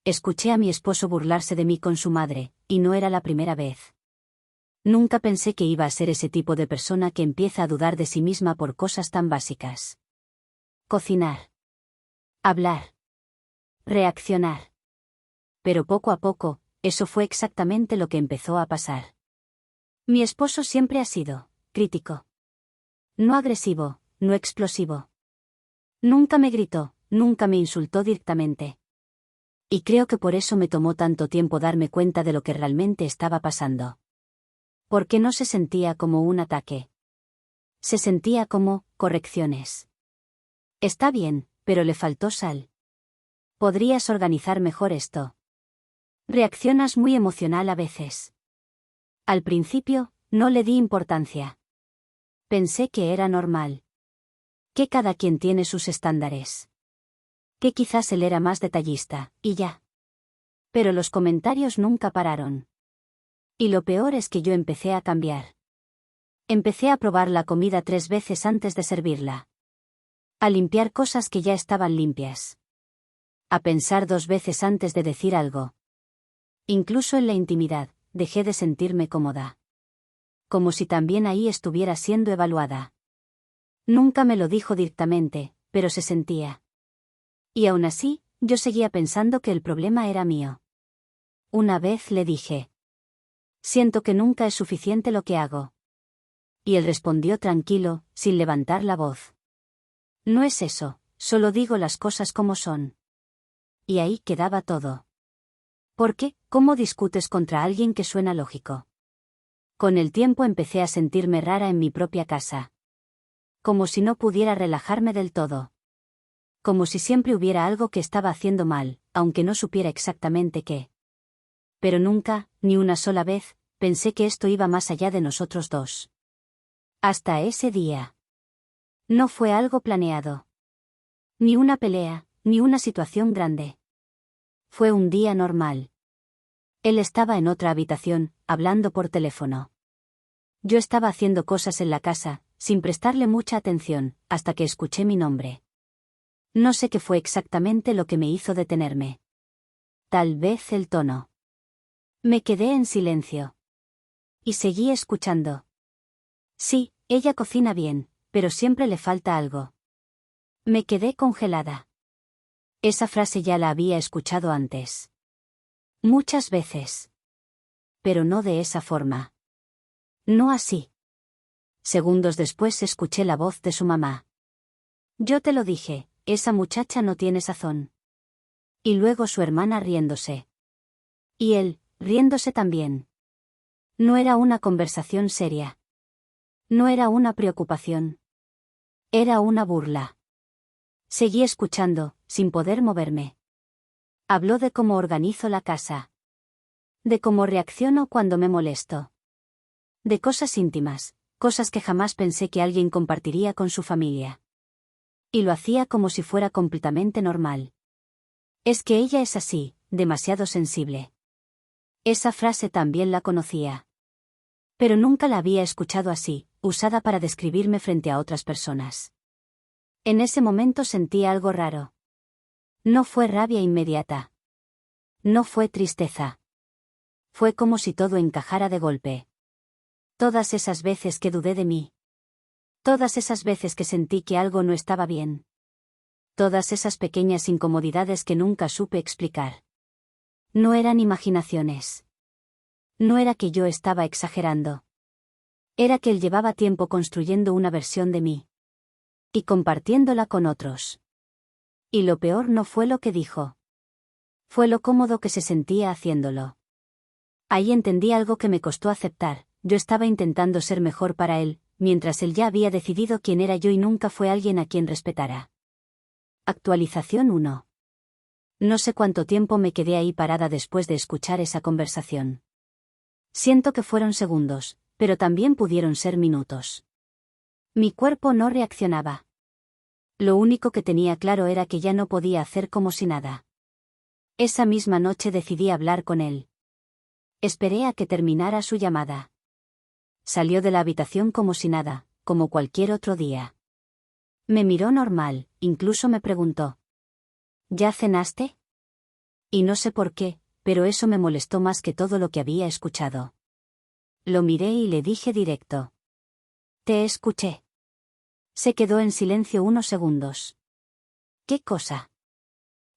Escuché a mi esposo burlarse de mí con su madre, y no era la primera vez. Nunca pensé que iba a ser ese tipo de persona que empieza a dudar de sí misma por cosas tan básicas. Cocinar. Hablar. Reaccionar. Pero poco a poco, eso fue exactamente lo que empezó a pasar. Mi esposo siempre ha sido crítico. No agresivo, no explosivo. Nunca me gritó, nunca me insultó directamente. Y creo que por eso me tomó tanto tiempo darme cuenta de lo que realmente estaba pasando. Porque no se sentía como un ataque. Se sentía como correcciones. Está bien, pero le faltó sal. Podrías organizar mejor esto. Reaccionas muy emocional a veces. Al principio, no le di importancia. Pensé que era normal. Que cada quien tiene sus estándares. Que quizás él era más detallista, y ya. Pero los comentarios nunca pararon. Y lo peor es que yo empecé a cambiar. Empecé a probar la comida 3 veces antes de servirla. A limpiar cosas que ya estaban limpias. A pensar 2 veces antes de decir algo. Incluso en la intimidad, dejé de sentirme cómoda. Como si también ahí estuviera siendo evaluada. Nunca me lo dijo directamente, pero se sentía. Y aún así, yo seguía pensando que el problema era mío. Una vez le dije: siento que nunca es suficiente lo que hago. Y él respondió tranquilo, sin levantar la voz: no es eso, solo digo las cosas como son. Y ahí quedaba todo. ¿Por qué? ¿Cómo discutes contra alguien que suena lógico? Con el tiempo empecé a sentirme rara en mi propia casa. Como si no pudiera relajarme del todo. Como si siempre hubiera algo que estaba haciendo mal, aunque no supiera exactamente qué. Pero nunca, ni una sola vez, pensé que esto iba más allá de nosotros dos. Hasta ese día. No fue algo planeado. Ni una pelea, ni una situación grande. Fue un día normal. Él estaba en otra habitación, hablando por teléfono. Yo estaba haciendo cosas en la casa, sin prestarle mucha atención, hasta que escuché mi nombre. No sé qué fue exactamente lo que me hizo detenerme. Tal vez el tono. Me quedé en silencio. Y seguí escuchando. Sí, ella cocina bien, pero siempre le falta algo. Me quedé congelada. Esa frase ya la había escuchado antes. Muchas veces. Pero no de esa forma. No así. Segundos después escuché la voz de su mamá. Yo te lo dije, esa muchacha no tiene sazón. Y luego su hermana riéndose. Y él, riéndose también. No era una conversación seria. No era una preocupación. Era una burla. Seguí escuchando, sin poder moverme. Habló de cómo organizo la casa. De cómo reacciono cuando me molesto. De cosas íntimas, cosas que jamás pensé que alguien compartiría con su familia. Y lo hacía como si fuera completamente normal. Es que ella es así, demasiado sensible. Esa frase también la conocía. Pero nunca la había escuchado así, usada para describirme frente a otras personas. En ese momento sentí algo raro. No fue rabia inmediata. No fue tristeza. Fue como si todo encajara de golpe. Todas esas veces que dudé de mí. Todas esas veces que sentí que algo no estaba bien. Todas esas pequeñas incomodidades que nunca supe explicar. No eran imaginaciones. No era que yo estaba exagerando. Era que él llevaba tiempo construyendo una versión de mí. Y compartiéndola con otros. Y lo peor no fue lo que dijo. Fue lo cómodo que se sentía haciéndolo. Ahí entendí algo que me costó aceptar: yo estaba intentando ser mejor para él, mientras él ya había decidido quién era yo y nunca fue alguien a quien respetara. Actualización 1. No sé cuánto tiempo me quedé ahí parada después de escuchar esa conversación. Siento que fueron segundos, pero también pudieron ser minutos. Mi cuerpo no reaccionaba. Lo único que tenía claro era que ya no podía hacer como si nada. Esa misma noche decidí hablar con él. Esperé a que terminara su llamada. Salió de la habitación como si nada, como cualquier otro día. Me miró normal, incluso me preguntó: ¿ya cenaste? Y no sé por qué, pero eso me molestó más que todo lo que había escuchado. Lo miré y le dije directo. Te escuché. Se quedó en silencio unos segundos. ¿Qué cosa?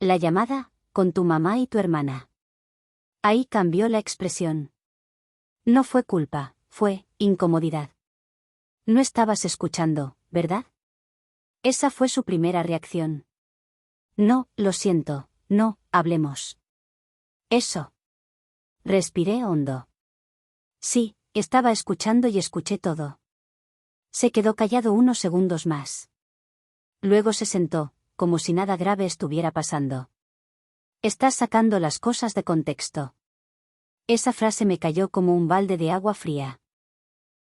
La llamada, con tu mamá y tu hermana. Ahí cambió la expresión. No fue culpa, fue incomodidad. No estabas escuchando, ¿verdad? Esa fue su primera reacción. No, lo siento, no, hablemos. Eso. Respiré hondo. Sí, estaba escuchando y escuché todo. Se quedó callado unos segundos más. Luego se sentó, como si nada grave estuviera pasando. Estás sacando las cosas de contexto. Esa frase me cayó como un balde de agua fría.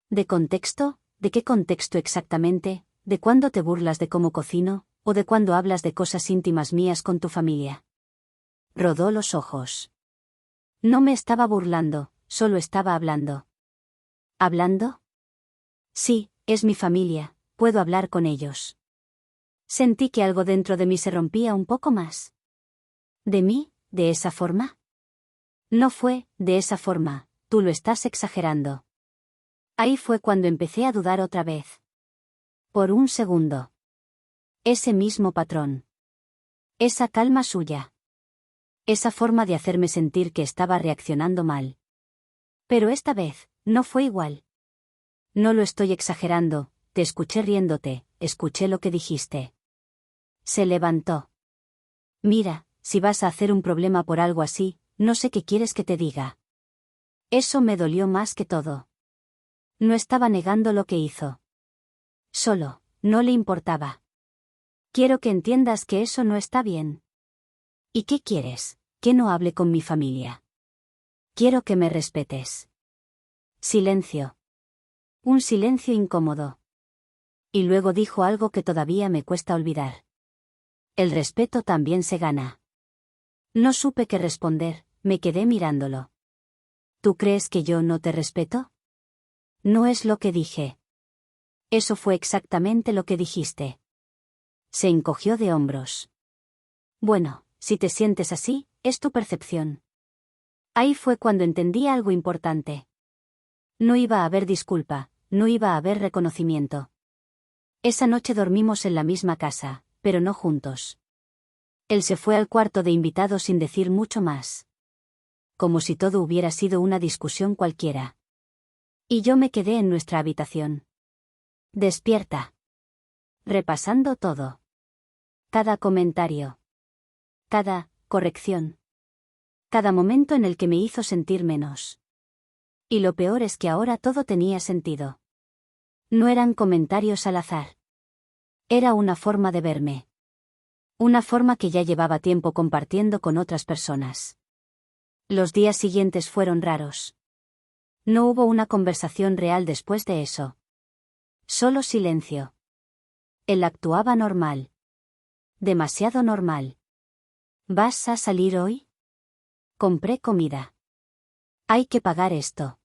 ¿De contexto? ¿De qué contexto exactamente? ¿De cuándo te burlas de cómo cocino? ¿O de cuándo hablas de cosas íntimas mías con tu familia? Rodó los ojos. No me estaba burlando, solo estaba hablando. ¿Hablando? Sí, es mi familia, puedo hablar con ellos. Sentí que algo dentro de mí se rompía un poco más. ¿De mí? ¿De esa forma? No fue, de esa forma, tú lo estás exagerando. Ahí fue cuando empecé a dudar otra vez. Por un segundo. Ese mismo patrón. Esa calma suya. Esa forma de hacerme sentir que estaba reaccionando mal. Pero esta vez, no fue igual. No lo estoy exagerando, te escuché riéndote, escuché lo que dijiste. Se levantó. Mira, si vas a hacer un problema por algo así, no sé qué quieres que te diga. Eso me dolió más que todo. No estaba negando lo que hizo. Solo, no le importaba. Quiero que entiendas que eso no está bien. ¿Y qué quieres? Que no hable con mi familia. Quiero que me respetes. Silencio. Un silencio incómodo. Y luego dijo algo que todavía me cuesta olvidar. El respeto también se gana. No supe qué responder, me quedé mirándolo. ¿Tú crees que yo no te respeto? No es lo que dije. Eso fue exactamente lo que dijiste. Se encogió de hombros. Bueno, si te sientes así, es tu percepción. Ahí fue cuando entendí algo importante. No iba a haber disculpa, no iba a haber reconocimiento. Esa noche dormimos en la misma casa, pero no juntos. Él se fue al cuarto de invitados sin decir mucho más. Como si todo hubiera sido una discusión cualquiera. Y yo me quedé en nuestra habitación. Despierta. Repasando todo. Cada comentario. Cada corrección. Cada momento en el que me hizo sentir menos. Y lo peor es que ahora todo tenía sentido. No eran comentarios al azar. Era una forma de verme. Una forma que ya llevaba tiempo compartiendo con otras personas. Los días siguientes fueron raros. No hubo una conversación real después de eso. Solo silencio. Él actuaba normal. Demasiado normal. ¿Vas a salir hoy? Compré comida. Hay que pagar esto.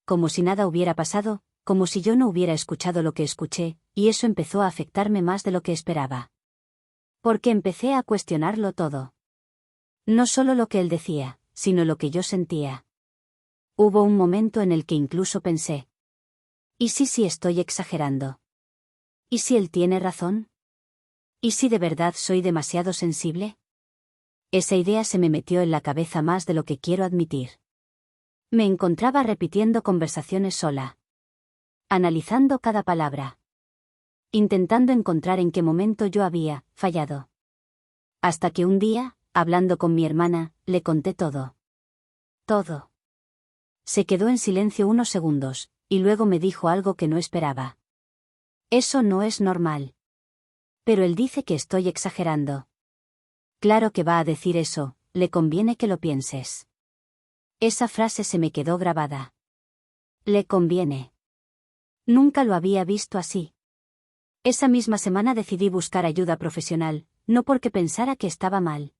Como si nada hubiera pasado, como si yo no hubiera escuchado lo que escuché, y eso empezó a afectarme más de lo que esperaba. Porque empecé a cuestionarlo todo. No solo lo que él decía, sino lo que yo sentía. Hubo un momento en el que incluso pensé. ¿Y si estoy exagerando? ¿Y si él tiene razón? ¿Y si de verdad soy demasiado sensible? Esa idea se me metió en la cabeza más de lo que quiero admitir. Me encontraba repitiendo conversaciones sola. Analizando cada palabra. Intentando encontrar en qué momento yo había fallado. Hasta que un día, hablando con mi hermana, le conté todo. Todo. Se quedó en silencio unos segundos, y luego me dijo algo que no esperaba. Eso no es normal. Pero él dice que estoy exagerando. Claro que va a decir eso, le conviene que lo pienses. Esa frase se me quedó grabada. Le conviene. Nunca lo había visto así. Esa misma semana decidí buscar ayuda profesional, no porque pensara que estaba mal,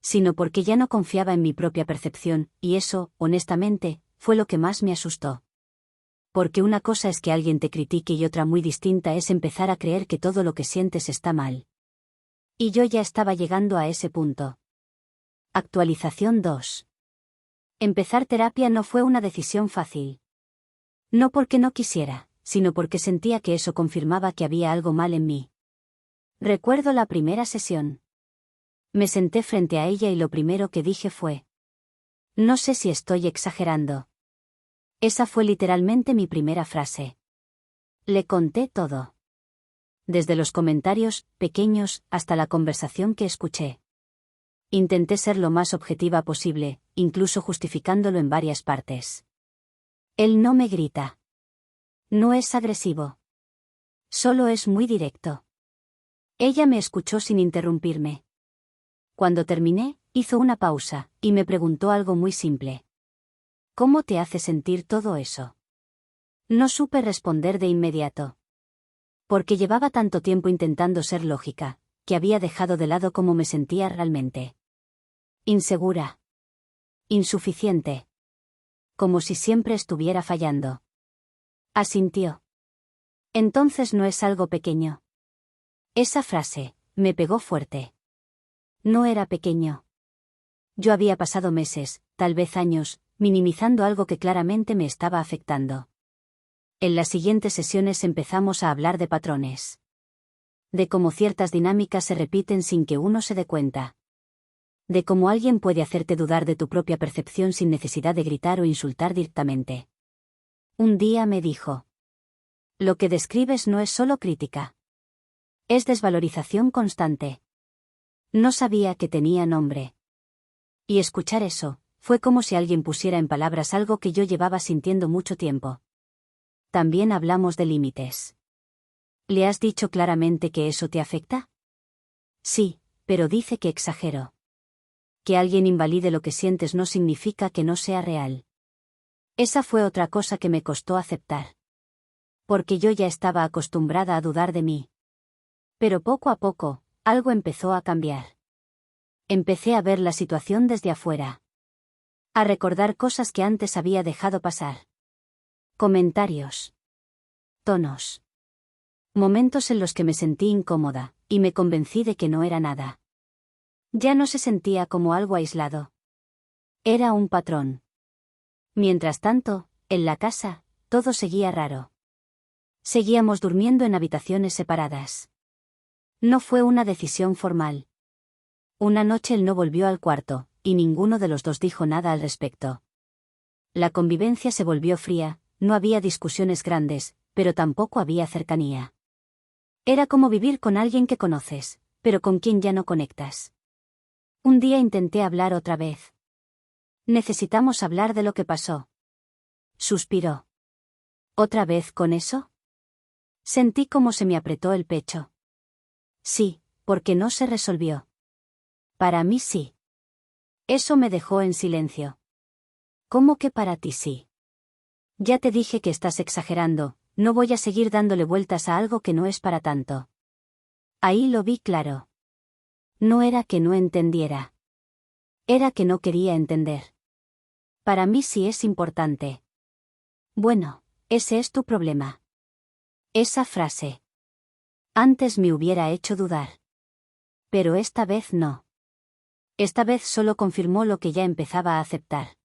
sino porque ya no confiaba en mi propia percepción, y eso, honestamente, fue lo que más me asustó. Porque una cosa es que alguien te critique y otra muy distinta es empezar a creer que todo lo que sientes está mal. Y yo ya estaba llegando a ese punto. Actualización 2. Empezar terapia no fue una decisión fácil. No porque no quisiera, sino porque sentía que eso confirmaba que había algo mal en mí. Recuerdo la primera sesión. Me senté frente a ella y lo primero que dije fue: no sé si estoy exagerando. Esa fue literalmente mi primera frase. Le conté todo. Desde los comentarios, pequeños, hasta la conversación que escuché. Intenté ser lo más objetiva posible, incluso justificándolo en varias partes. Él no me grita. No es agresivo. Solo es muy directo. Ella me escuchó sin interrumpirme. Cuando terminé, hizo una pausa, y me preguntó algo muy simple. ¿Cómo te hace sentir todo eso? No supe responder de inmediato. Porque llevaba tanto tiempo intentando ser lógica, que había dejado de lado cómo me sentía realmente. Insegura. Insuficiente. Como si siempre estuviera fallando. Asintió. Entonces no es algo pequeño. Esa frase me pegó fuerte. No era pequeño. Yo había pasado meses, tal vez años, minimizando algo que claramente me estaba afectando. En las siguientes sesiones empezamos a hablar de patrones. De cómo ciertas dinámicas se repiten sin que uno se dé cuenta. De cómo alguien puede hacerte dudar de tu propia percepción sin necesidad de gritar o insultar directamente. Un día me dijo: lo que describes no es solo crítica. Es desvalorización constante. No sabía que tenía nombre. Y escuchar eso, fue como si alguien pusiera en palabras algo que yo llevaba sintiendo mucho tiempo. También hablamos de límites. ¿Le has dicho claramente que eso te afecta? Sí, pero dice que exagero. Que alguien invalide lo que sientes no significa que no sea real. Esa fue otra cosa que me costó aceptar. Porque yo ya estaba acostumbrada a dudar de mí. Pero poco a poco, algo empezó a cambiar. Empecé a ver la situación desde afuera. A recordar cosas que antes había dejado pasar. Comentarios. Tonos. Momentos en los que me sentí incómoda, y me convencí de que no era nada. Ya no se sentía como algo aislado. Era un patrón. Mientras tanto, en la casa, todo seguía raro. Seguíamos durmiendo en habitaciones separadas. No fue una decisión formal. Una noche él no volvió al cuarto, y ninguno de los dos dijo nada al respecto. La convivencia se volvió fría, no había discusiones grandes, pero tampoco había cercanía. Era como vivir con alguien que conoces, pero con quien ya no conectas. Un día intenté hablar otra vez. Necesitamos hablar de lo que pasó. Suspiró. ¿Otra vez con eso? Sentí como se me apretó el pecho. Sí, porque no se resolvió. Para mí sí. Eso me dejó en silencio. ¿Cómo que para ti sí? Ya te dije que estás exagerando, no voy a seguir dándole vueltas a algo que no es para tanto. Ahí lo vi claro. No era que no entendiera. Era que no quería entender. Para mí sí es importante. Bueno, ese es tu problema. Esa frase. Antes me hubiera hecho dudar. Pero esta vez no. Esta vez solo confirmó lo que ya empezaba a aceptar.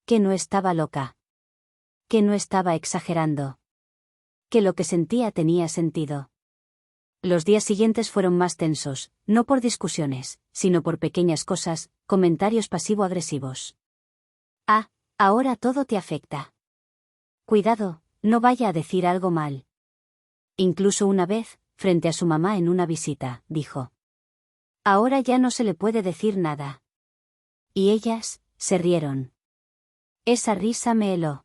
Que no estaba loca. Que no estaba exagerando. Que lo que sentía tenía sentido. Los días siguientes fueron más tensos, no por discusiones, sino por pequeñas cosas, comentarios pasivo-agresivos. Ah, ahora todo te afecta. Cuidado, no vaya a decir algo mal. Incluso una vez, frente a su mamá en una visita, dijo: ahora ya no se le puede decir nada. Y ellas, se rieron. Esa risa me heló.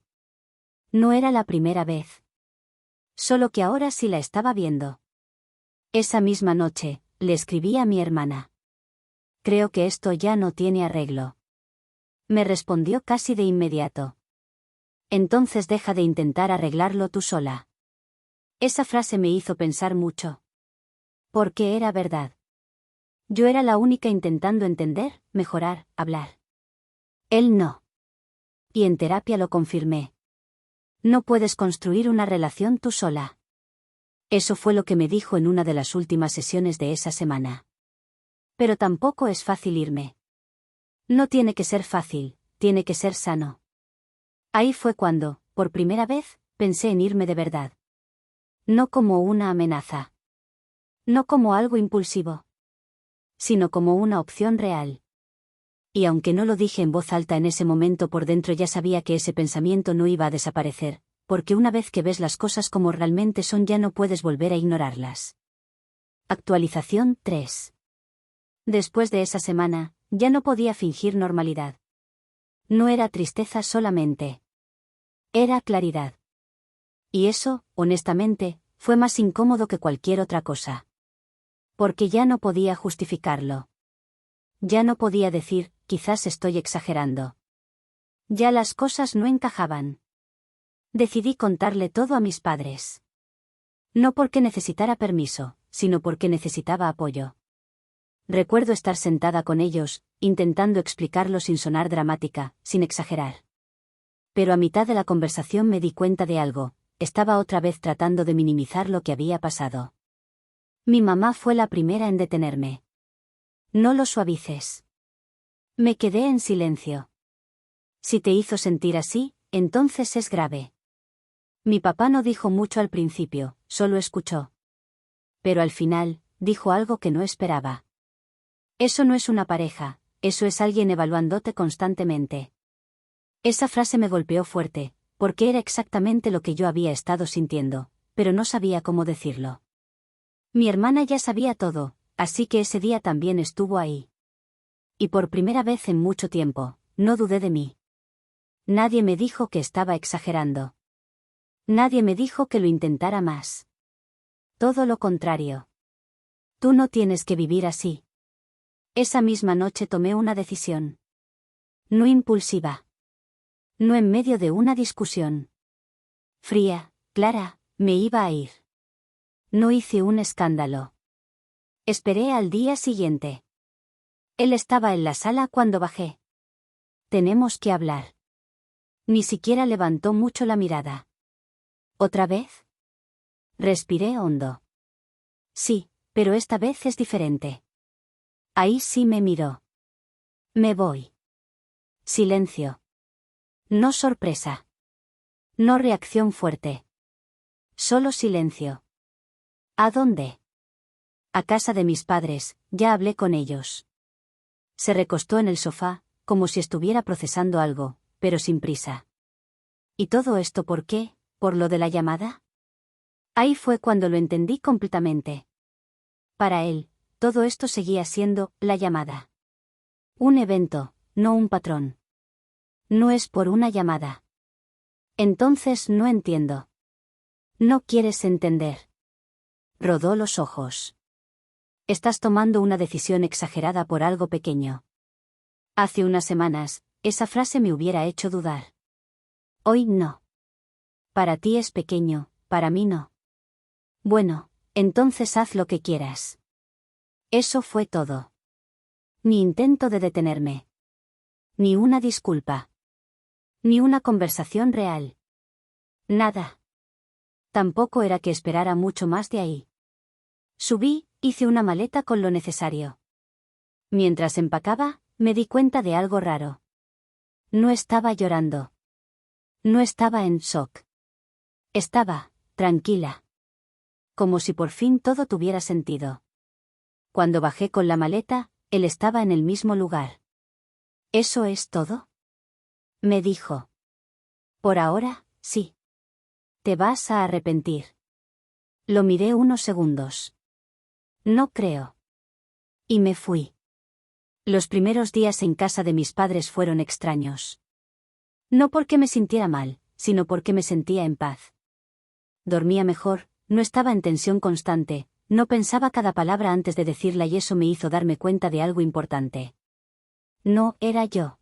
No era la primera vez. Solo que ahora sí la estaba viendo. Esa misma noche, le escribí a mi hermana. Creo que esto ya no tiene arreglo. Me respondió casi de inmediato. Entonces deja de intentar arreglarlo tú sola. Esa frase me hizo pensar mucho. Porque era verdad. Yo era la única intentando entender, mejorar, hablar. Él no. Y en terapia lo confirmé. No puedes construir una relación tú sola. Eso fue lo que me dijo en una de las últimas sesiones de esa semana. Pero tampoco es fácil irme. No tiene que ser fácil, tiene que ser sano. Ahí fue cuando, por primera vez, pensé en irme de verdad. No como una amenaza. No como algo impulsivo. Sino como una opción real. Y aunque no lo dije en voz alta en ese momento, por dentro ya sabía que ese pensamiento no iba a desaparecer, porque una vez que ves las cosas como realmente son ya no puedes volver a ignorarlas. Actualización 3. Después de esa semana, ya no podía fingir normalidad. No era tristeza solamente. Era claridad. Y eso, honestamente, fue más incómodo que cualquier otra cosa. Porque ya no podía justificarlo. Ya no podía decir, quizás estoy exagerando. Ya las cosas no encajaban. Decidí contarle todo a mis padres. No porque necesitara permiso, sino porque necesitaba apoyo. Recuerdo estar sentada con ellos, intentando explicarlo sin sonar dramática, sin exagerar. Pero a mitad de la conversación me di cuenta de algo, estaba otra vez tratando de minimizar lo que había pasado. Mi mamá fue la primera en detenerme. No lo suavices. Me quedé en silencio. Si te hizo sentir así, entonces es grave. Mi papá no dijo mucho al principio, solo escuchó. Pero al final, dijo algo que no esperaba. Eso no es una pareja, eso es alguien evaluándote constantemente. Esa frase me golpeó fuerte, porque era exactamente lo que yo había estado sintiendo, pero no sabía cómo decirlo. Mi hermana ya sabía todo, así que ese día también estuvo ahí. Y por primera vez en mucho tiempo, no dudé de mí. Nadie me dijo que estaba exagerando. Nadie me dijo que lo intentara más. Todo lo contrario. Tú no tienes que vivir así. Esa misma noche tomé una decisión. No impulsiva. No en medio de una discusión. Fría, clara, me iba a ir. No hice un escándalo. Esperé al día siguiente. Él estaba en la sala cuando bajé. Tenemos que hablar. Ni siquiera levantó mucho la mirada. ¿Otra vez? Respiré hondo. Sí, pero esta vez es diferente. Ahí sí me miró. Me voy. Silencio. No sorpresa. No reacción fuerte. Solo silencio. ¿A dónde? A casa de mis padres, ya hablé con ellos. Se recostó en el sofá, como si estuviera procesando algo, pero sin prisa. ¿Y todo esto por qué? ¿Por lo de la llamada? Ahí fue cuando lo entendí completamente. Para él, todo esto seguía siendo la llamada. Un evento, no un patrón. No es por una llamada. Entonces no entiendo. No quieres entender. Rodó los ojos. Estás tomando una decisión exagerada por algo pequeño. Hace unas semanas, esa frase me hubiera hecho dudar. Hoy no. Para ti es pequeño, para mí no. Bueno, entonces haz lo que quieras. Eso fue todo. Ni intento de detenerme. Ni una disculpa. Ni una conversación real. Nada. Tampoco era que esperara mucho más de ahí. Subí, hice una maleta con lo necesario. Mientras empacaba, me di cuenta de algo raro. No estaba llorando. No estaba en shock. Estaba, tranquila. Como si por fin todo tuviera sentido. Cuando bajé con la maleta, él estaba en el mismo lugar. ¿Eso es todo? Me dijo. Por ahora, sí. Te vas a arrepentir. Lo miré unos segundos. No creo. Y me fui. Los primeros días en casa de mis padres fueron extraños. No porque me sintiera mal, sino porque me sentía en paz. Dormía mejor, no estaba en tensión constante, no pensaba cada palabra antes de decirla y eso me hizo darme cuenta de algo importante. No era yo.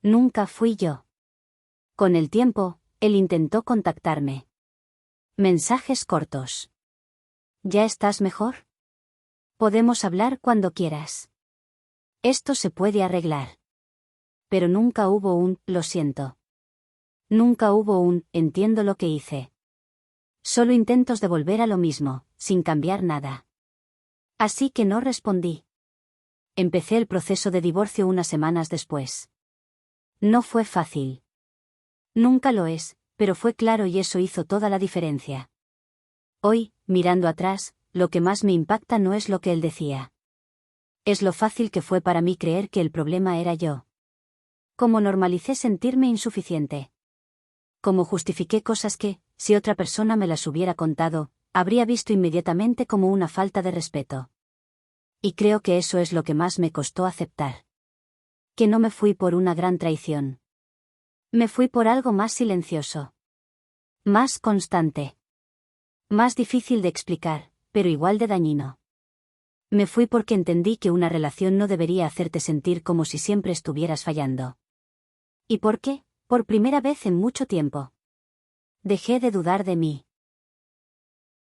Nunca fui yo. Con el tiempo, él intentó contactarme. Mensajes cortos. ¿Ya estás mejor? Podemos hablar cuando quieras. Esto se puede arreglar. Pero nunca hubo un, lo siento. Nunca hubo un, entiendo lo que hice. Solo intentos de volver a lo mismo, sin cambiar nada. Así que no respondí. Empecé el proceso de divorcio unas semanas después. No fue fácil. Nunca lo es, pero fue claro y eso hizo toda la diferencia. Hoy, mirando atrás, lo que más me impacta no es lo que él decía. Es lo fácil que fue para mí creer que el problema era yo. Cómo normalicé sentirme insuficiente. Cómo justifiqué cosas que, si otra persona me las hubiera contado, habría visto inmediatamente como una falta de respeto. Y creo que eso es lo que más me costó aceptar. Que no me fui por una gran traición. Me fui por algo más silencioso. Más constante. Más difícil de explicar, pero igual de dañino. Me fui porque entendí que una relación no debería hacerte sentir como si siempre estuvieras fallando. ¿Y por qué? Por primera vez en mucho tiempo. Dejé de dudar de mí.